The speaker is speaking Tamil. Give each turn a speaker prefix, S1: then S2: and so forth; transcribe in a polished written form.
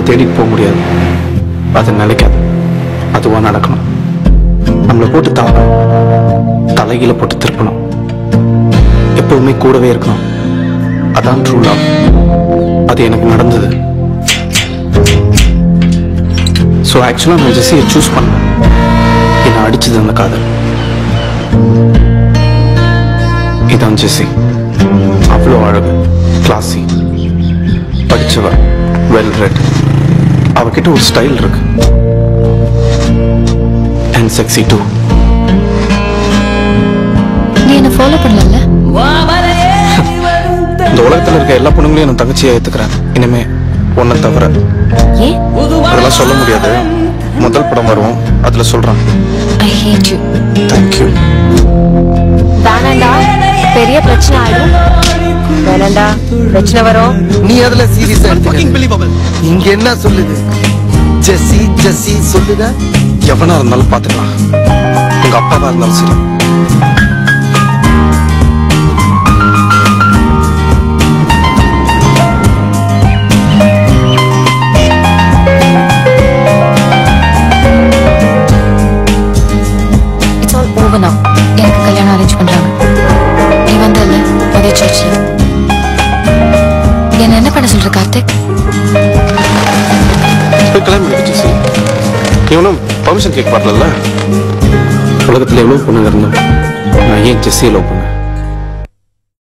S1: தேடிட்டு போக முடியாது. அது நிலைக்காது. அதுவா நடக்கணும். நம்மளை போட்டு தாக்கணும், தலைகீழ போட்டு திருப்பணும், எப்பவுமே கூடவே இருக்கணும். அதான் ட்ரூ லவ். அது எனக்கு நடந்தது. ஸோ ஆக்சுவலாக நான் ஜெஸ்ஸியை சூஸ் பண்ணேன். என்னை அடிச்சது அந்த காதல். இதான் ஜெஸ்ஸி. அவ்வளோ அழகு, கிளாஸி, படிச்சவ, வெல் ரெட். அவகிட்ட ஒரு ஸ்டைல் இருக்கு. And sexy too.
S2: நீ என்ன ஃபாலோ பண்ணல?
S1: இந்த உலகத்தில் இருக்க எல்லா பொண்ணுங்களையும் நான் தங்கச்சியை ஏத்துக்கிறேன். இனிமே ஒன்ன தவிர.
S2: ஏன்?
S1: அதெல்லாம் சொல்ல முடியாது. முதல் படம் வரும், அதுல சொல்றேன்.
S2: I hate you.
S1: Thank you.
S2: வேணாண்டா, பெரிய பிரச்சனை ஆயிடும். வேணாண்டா, பிரச்சனை வரும்.
S3: நீ அதுல சீரியஸா எடுத்துக்க. இங்க என்ன சொல்லுது? ஜெஸ்ஸி ஜெஸ்ஸி சொல்லுதா?
S1: எவனா இருந்தாலும் பாத்துக்கலாம். உங்க அப்பாவா இருந்தாலும் சரி.
S2: எனக்கு கல்யாணம் அரேஞ்ச் பண்றாங்க. நீ வந்தல அதே சர்ச்ல. என்ன பண்ண சொல்ற கார்த்திக்?
S1: கல்யாணம் பண்ணிக்கிச்சு. சரி, இவனும் பர்மிஷன் கேட்க வரல. உலகத்துல எவ்வளவு பொண்ணுங்க இருந்தோம். நான் ஏன் ஜெஸ்ஸியை லவ் பண்ணேன்?